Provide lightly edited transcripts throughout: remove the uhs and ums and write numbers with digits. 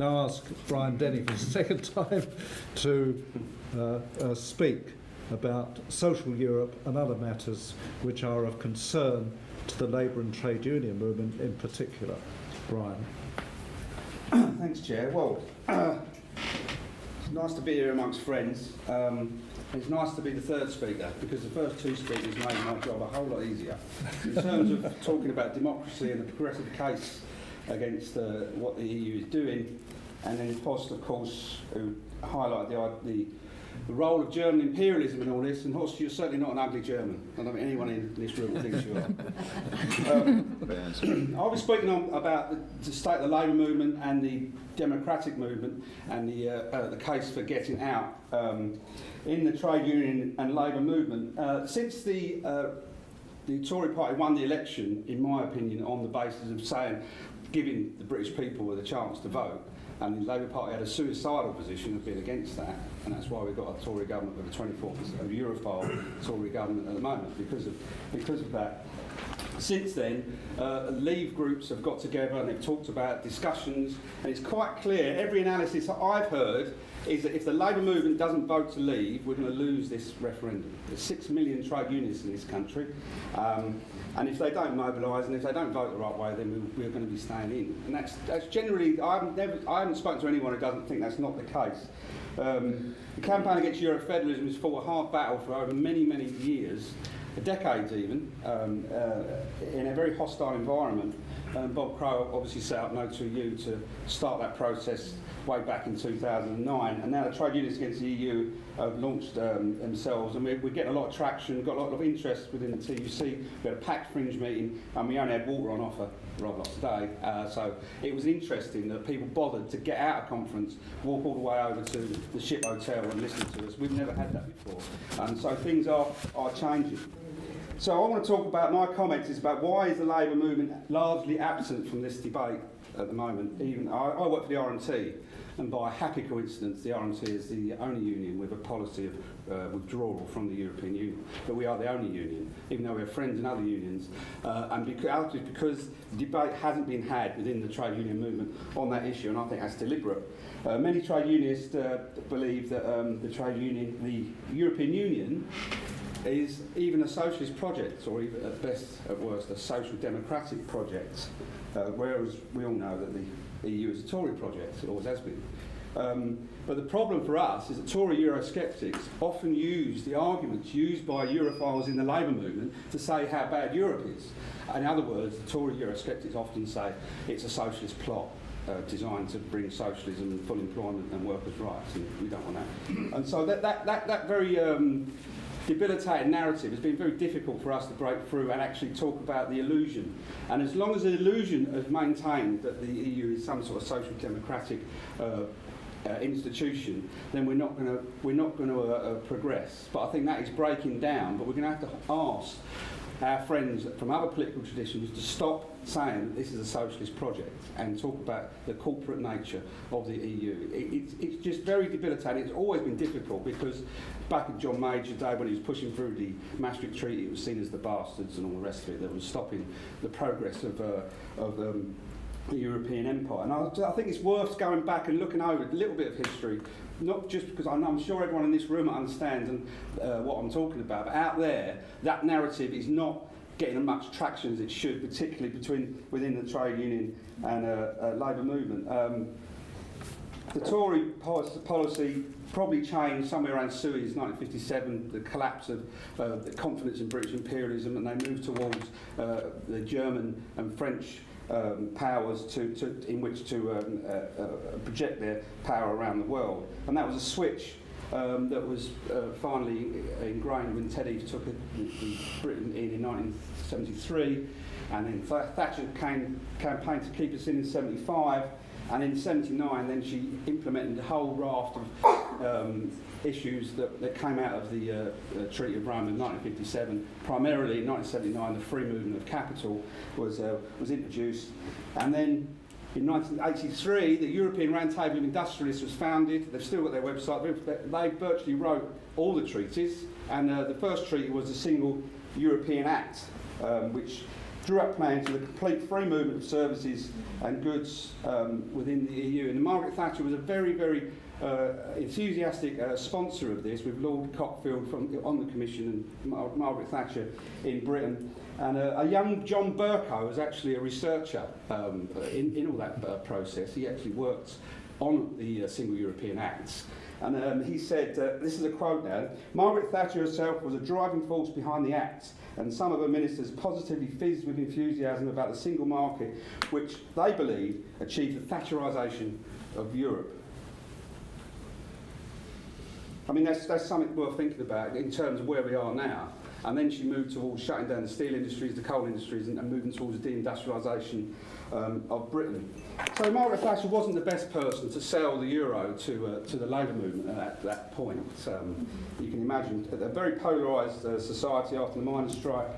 now ask Brian Denny for the second time to speak about social Europe and other matters which are of concern to the labour and trade union movement in particular. Brian. Thanks, Chair. Well, it's nice to be here amongst friends. It's nice to be the third speaker because the first two speakers made my job a whole lot easier. In terms of talking about democracy and the progressive case against what the EU is doing, and then Horst, of course, who highlighted the role of German imperialism in all this, and Horst, you're certainly not an ugly German. I don't think anyone in this room thinks you are. I'll be speaking about the state of the labour movement and the democratic movement and the case for getting out in the trade union and labour movement. Since the Tory party won the election, in my opinion, on the basis of saying, giving the British people the chance to vote, and the Labour Party had a suicidal position of being against that, and that's why we've got a Tory government with a 24% Europhile Tory government at the moment, because of that. Since then, Leave groups have got together and they've talked about discussions, and it's quite clear, every analysis that I've heard is that if the labour movement doesn't vote to leave, we're going to lose this referendum. There's 6 million trade unionists in this country, and if they don't mobilise and if they don't vote the right way, then we're going to be staying in. And that's generally, I haven't spoken to anyone who doesn't think that's not the case. The campaign against Eurofederalism has fought a hard battle for over many, many years, decades even, in a very hostile environment. Bob Crow obviously set up TUAEU to start that process way back in 2009, and now the Trade Unionists Against the EU have launched themselves, and we're getting a lot of traction, got a lot of interest within the TUC. We had a packed fringe meeting, and we only had water on offer rather lots today, so it was interesting that people bothered to get out of conference, walk all the way over to the Ship Hotel and listen to us. We've never had that before, and so things are changing. So I want to talk about, my comments is about why is the labour movement largely absent from this debate at the moment. Even I work for the RMT, and by a happy coincidence, the RMT is the only union with a policy of withdrawal from the European Union. But we are the only union, even though we have friends in other unions, and because the debate hasn't been had within the trade union movement on that issue, and I think that's deliberate. Many trade unionists believe that the European Union is even a socialist project, or even at best, at worst, a social democratic project, whereas we all know that the EU is a Tory project, it always has been. But the problem for us is that Tory Eurosceptics often use the arguments used by Europhiles in the labour movement to say how bad Europe is. In other words, the Tory Eurosceptics often say it's a socialist plot designed to bring socialism and full employment and workers' rights, and we don't want that. And so that very debilitating narrative has been very difficult for us to break through and actually talk about the illusion. And as long as the illusion is maintained that the EU is some sort of social democratic institution, then we're not going to progress. But I think that is breaking down. But we're going to have to ask our friends from other political traditions to stop saying that this is a socialist project and talk about the corporate nature of the EU. It's just very debilitating. It's always been difficult because back in John Major's day when he was pushing through the Maastricht Treaty, it was seen as the bastards and all the rest of it that was stopping the progress of the European empire. And I think it's worth going back and looking over a little bit of history, not just because I'm sure everyone in this room understands what I'm talking about, but out there, that narrative is not getting as much traction as it should, particularly within the trade union and labour movement. The Tory policy probably changed somewhere around Suez 1957, the collapse of the confidence in British imperialism, and they moved towards the German and French powers in which to project their power around the world. And that was a switch that was finally ingrained when Teddy took Britain in 1973, and then Thatcher campaigned to keep us in 75, and in 79 then she implemented a whole raft of issues that came out of the Treaty of Rome in 1957. Primarily in 1979 the free movement of capital was introduced, and then in 1983 the European Roundtable of Industrialists was founded. They've still got their website. They virtually wrote all the treaties, and the first treaty was the Single European Act, which drew up plans for the complete free movement of services and goods within the EU. And Margaret Thatcher was a very, very enthusiastic sponsor of this, with Lord Cockfield on the Commission and Margaret Thatcher in Britain. And a young John Bercow was actually a researcher in all that process. He actually worked on the Single European Acts. And he said, this is a quote now, "Margaret Thatcher herself was a driving force behind the Acts, and some of her ministers positively fizzed with enthusiasm about the single market, which they believe achieved the Thatcherisation of Europe." I mean, that's something worth thinking about in terms of where we are now. And then she moved towards shutting down the steel industries, the coal industries, and moving towards the deindustrialisation of Britain. So Margaret Thatcher wasn't the best person to sell the euro to the Labour movement at that point. You can imagine a very polarised society after the miners' strike,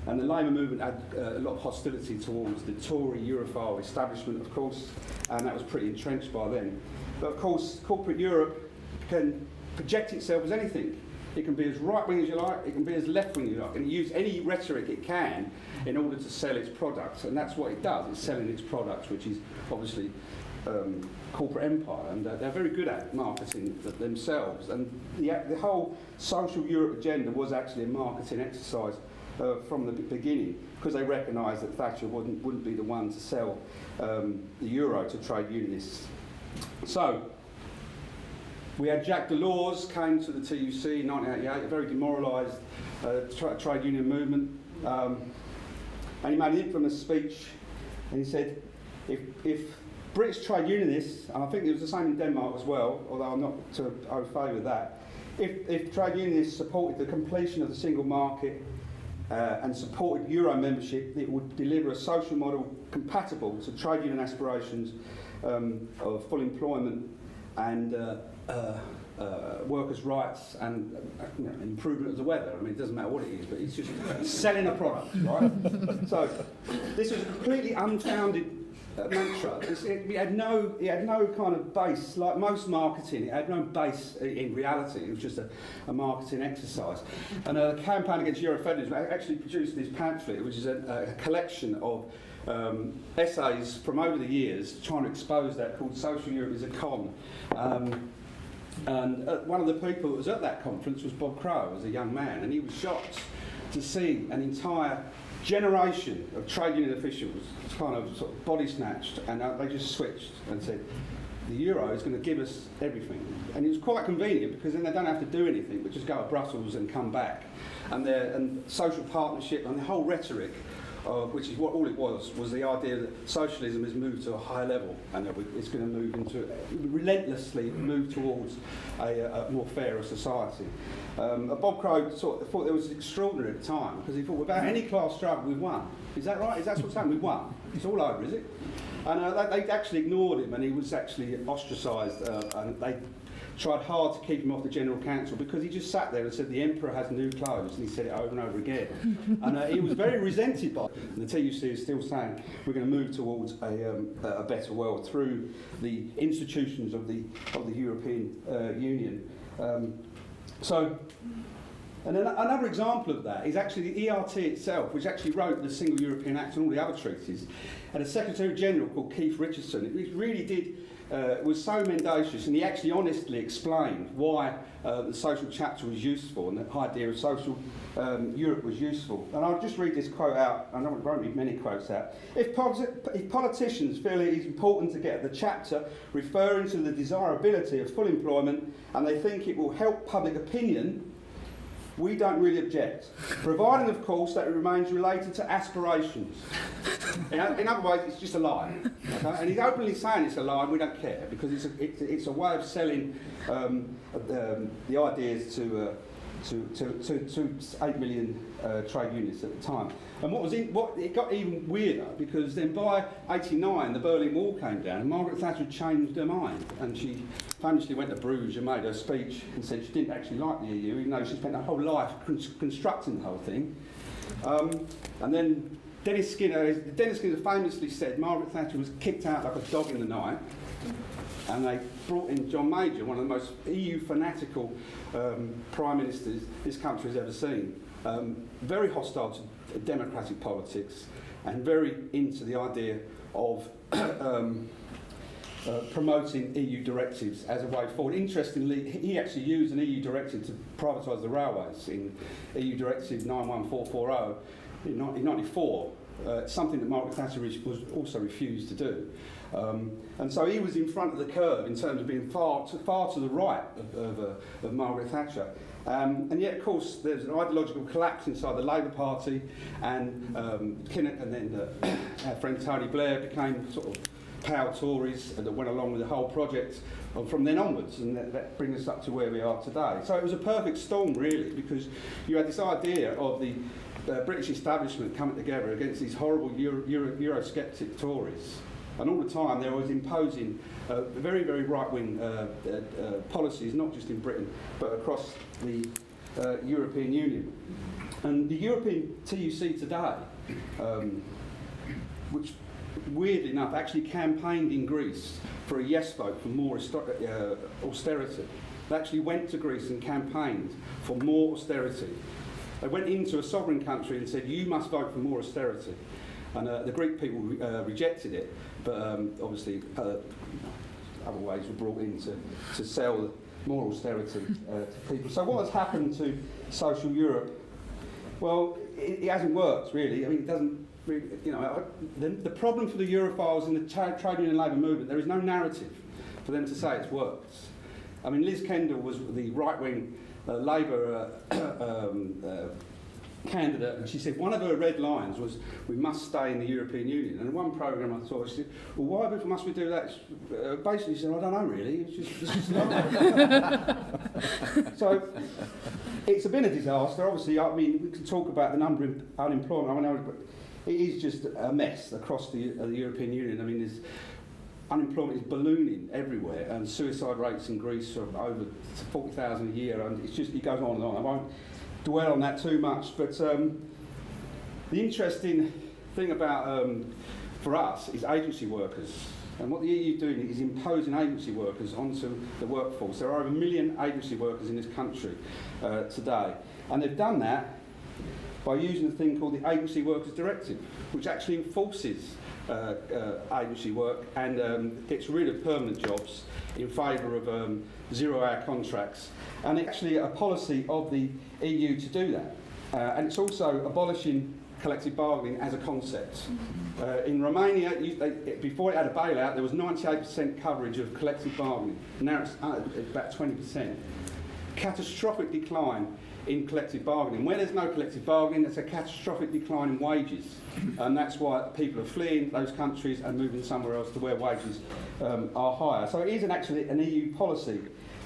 and the Labour movement had a lot of hostility towards the Tory Europhile establishment, of course, and that was pretty entrenched by then. But of course, corporate Europe can project itself as anything. It can be as right-wing as you like, it can be as left-wing as you like, and use any rhetoric it can in order to sell its products. And that's what it does, it's selling its products, which is obviously corporate empire, and they're very good at marketing themselves. And the whole social Europe agenda was actually a marketing exercise from the beginning, because they recognised that Thatcher wouldn't be the one to sell the euro to trade unionists. So, we had Jacques Delors came to the TUC in 1988, a very demoralised trade union movement, and he made an infamous speech, and he said, if British trade unionists, and I think it was the same in Denmark as well, although I'm not au fait with that, if trade unionists supported the completion of the single market and supported Euro membership, it would deliver a social model compatible to trade union aspirations of full employment and workers' rights and improvement of the weather. I mean, it doesn't matter what it is, but it's just selling a product, right? So this was a completely unfounded mantra. It had no kind of base, like most marketing. It had no base in reality. It was just a marketing exercise. And a campaign against Eurofederalism actually produced this pamphlet, which is a collection of essays from over the years trying to expose that, called Social Europe is a Con. And one of the people that was at that conference was Bob Crow, as a young man, and he was shocked to see an entire generation of trade union officials kind of sort of body snatched, and they just switched and said, the euro is going to give us everything. And it was quite convenient, because then they don't have to do anything but just go to Brussels and come back. And social partnership and the whole rhetoric, which is what all it was the idea that socialism has moved to a higher level, and that it's going to move into, relentlessly move towards a more fairer society. Bob Crow thought it was extraordinary at the time, because he thought, without any class struggle, we've won. Is that right? Is that what's happened? We've won. It's all over, is it? And they actually ignored him, and he was actually ostracised, and they tried hard to keep him off the General Council, because he just sat there and said the Emperor has new clothes, and he said it over and over again. And he was very resented by it. And the TUC is still saying we're going to move towards a better world through the institutions of the European Union. And then another example of that is actually the ERT itself, which actually wrote the Single European Act and all the other treaties, and a Secretary General called Keith Richardson. It really did. Was so mendacious, and he actually honestly explained why the social chapter was useful and the idea of social Europe was useful. And I'll just read this quote out. I won't read many quotes out. If politicians feel it is important to get the chapter referring to the desirability of full employment, and they think it will help public opinion, we don't really object, providing, of course, that it remains related to aspirations. In other words, it's just a lie. Okay? And he's openly saying it's a lie, and we don't care, because it's a way of selling the ideas to 8 million trade unionists at the time. And it got even weirder, because then by '89 the Berlin Wall came down, and Margaret Thatcher changed her mind, and she famously went to Bruges and made her speech and said she didn't actually like the EU, even though she spent her whole life constructing the whole thing. And then Dennis Skinner famously said Margaret Thatcher was kicked out like a dog in the night, and they brought in John Major, one of the most EU fanatical prime ministers this country has ever seen. Very hostile to democratic politics, and very into the idea of promoting EU directives as a way forward. Interestingly, he actually used an EU directive to privatise the railways in EU Directive 91440 in 1994, something that Margaret Thatcher was also refused to do. And so he was in front of the curve in terms of being far to the right of Margaret Thatcher. And yet, of course, there's an ideological collapse inside the Labour Party, and Kinnock and then our friend Tony Blair became sort of power Tories that went along with the whole project from then onwards, and that brings us up to where we are today. So it was a perfect storm, really, because you had this idea of the British establishment coming together against these horrible Eurosceptic Tories, and all the time they were imposing very, very right-wing policies, not just in Britain, but across the European Union. And the European TUC today, which weirdly enough actually campaigned in Greece for a yes vote for more austerity. They actually went to Greece and campaigned for more austerity. They went into a sovereign country and said, you must vote for more austerity. And the Greek people rejected it, but obviously other ways were brought in to sell more austerity to people. So what has happened to social Europe? Well, it hasn't worked, really. I mean, it doesn't really, you know, the problem for the Europhiles in the trade union and labour movement, there is no narrative for them to say it's worked. I mean, Liz Kendall was the right-wing Labour candidate, and she said one of her red lines was, we must stay in the European Union. And in one programme I thought, she said, well, why must we do that? Basically she said, I don't know really, it's just So it's been a disaster. Obviously, I mean, we can talk about the number of unemployment. I mean, it is just a mess across the European Union. I mean, unemployment is ballooning everywhere, and suicide rates in Greece are over 40,000 a year, and it's just, it goes on and on. I won't dwell on that too much, but the interesting thing about, for us, is agency workers. And what the EU is doing is imposing agency workers onto the workforce. There are over 1 million agency workers in this country today, and they've done that by using a thing called the Agency Workers Directive, which actually enforces agency work and gets rid of permanent jobs in favour of zero-hour contracts. And it's actually a policy of the EU to do that. And it's also abolishing collective bargaining as a concept. In Romania, before it had a bailout, there was 98% coverage of collective bargaining. Now it's about 20%. Catastrophic decline in collective bargaining. Where there's no collective bargaining, there's a catastrophic decline in wages. And that's why people are fleeing those countries and moving somewhere else to where wages are higher. So it is actually an EU policy.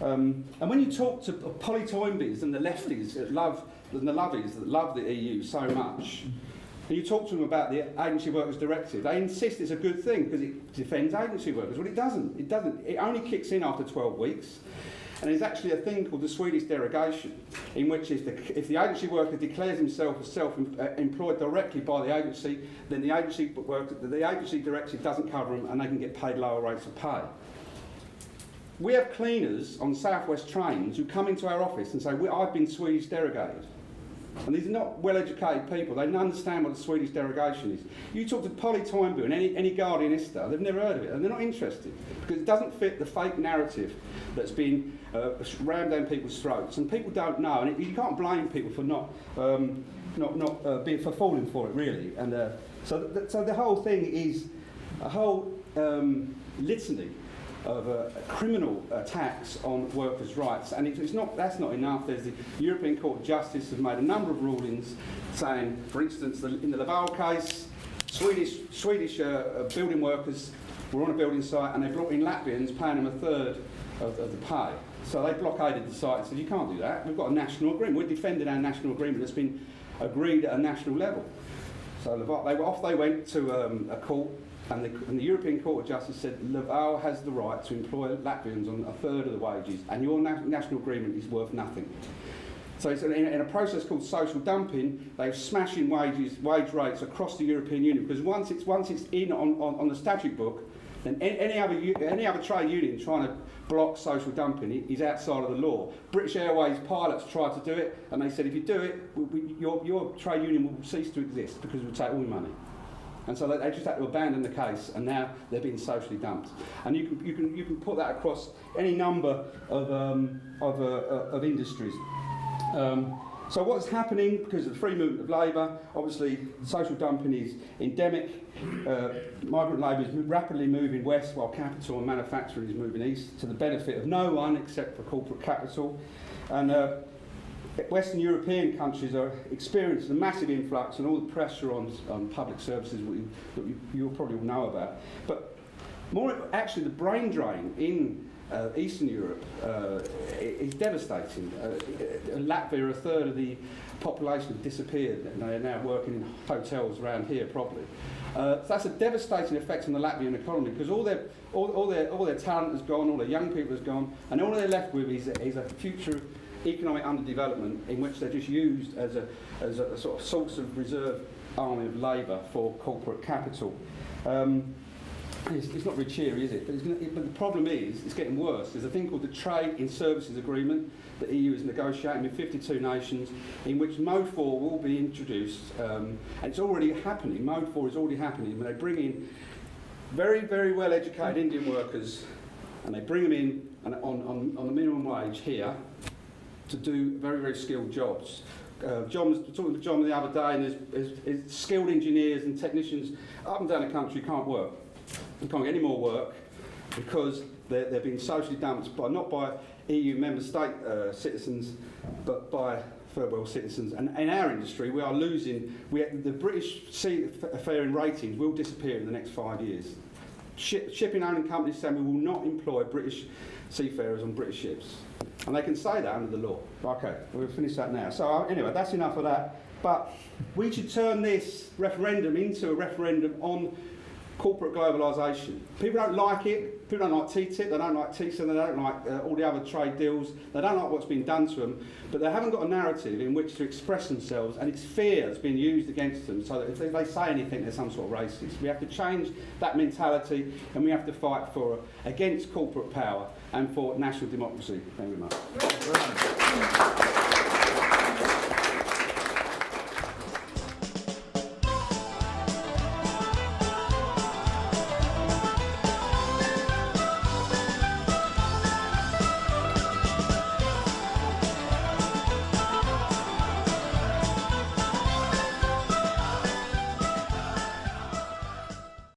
And when you talk to Polly Toynbees and the lefties that love, and the lovies that love the EU so much, and you talk to them about the Agency Workers Directive, they insist it's a good thing because it defends agency workers. Well, it doesn't. It doesn't. It only kicks in after 12 weeks. And there's actually a thing called the Swedish derogation, in which if the agency worker declares himself as self-employed directly by the agency, then the agency directive doesn't cover them and they can get paid lower rates of pay. We have cleaners on South West trains who come into our office and say, I've been Swedish derogated. And these are not well-educated people. They don't understand what the Swedish derogation is. You talk to Polly Toynbee and any Guardianista, they've never heard of it, and they're not interested because it doesn't fit the fake narrative that's been rammed down people's throats. And people don't know, and you can't blame people for for falling for it, really. And so the whole thing is a whole litany of criminal attacks on workers' rights, and that's not enough. There's the European Court of Justice has made a number of rulings saying, for instance, in the Laval case, Swedish building workers were on a building site and they brought in Latvians, paying them a third of the pay. So they blockaded the site and said, you can't do that. We've got a national agreement. We're defending our national agreement that's been agreed at a national level. So they went to a court. And the European Court of Justice said Laval has the right to employ Latvians on a third of the wages, and your national agreement is worth nothing. So it's in a process called social dumping. They're smashing wage rates across the European Union, because once it's in on the statute book, then any other trade union trying to block social dumping is outside of the law. British Airways pilots tried to do it, and they said if you do it, your trade union will cease to exist because we'll take all your money. And so they just had to abandon the case, and now they're being socially dumped. And you can put that across any number of industries. So what's happening because of the free movement of labour? Obviously, social dumping is endemic. Migrant labour is rapidly moving west, while capital and manufacturing is moving east, to the benefit of no one except for corporate capital. And Western European countries are experiencing a massive influx and all the pressure on public services that you'll probably all know about. But more actually, the brain drain in Eastern Europe is devastating. In Latvia, a third of the population have disappeared, and they are now working in hotels around here, probably. So that's a devastating effect on the Latvian economy, because all their talent has gone, all their young people has gone, and all they're left with is a future economic underdevelopment in which they're just used as a sort of source of reserve army of labour for corporate capital. It's not very cheery, is it? But the problem is, it's getting worse. There's a thing called the Trade in Services Agreement that the EU is negotiating with 52 nations, in which Mode 4 will be introduced. And it's already happening. Mode 4 is already happening. When they bring in very, very well-educated Indian workers, and they bring them in on the minimum wage here to do very, very skilled jobs. John was talking to John the other day, and there's skilled engineers and technicians up and down the country can't work. They can't get any more work because they're being socially dumped not by EU member state citizens, but by third world citizens. And in our industry, we are losing. The British seafaring ratings will disappear in the next 5 years. Shipping owning companies saying we will not employ British seafarers on British ships. And they can say that under the law. Okay, we'll finish that now. So anyway, that's enough of that. But we should turn this referendum into a referendum on corporate globalisation. People don't like it. People don't like TTIP. They don't like TISA. They don't like all the other trade deals. They don't like what's been done to them. But they haven't got a narrative in which to express themselves, and it's fear that's been used against them. So that if they say anything, they're some sort of racist. We have to change that mentality, and we have to fight against corporate power and for national democracy. Thank you very much.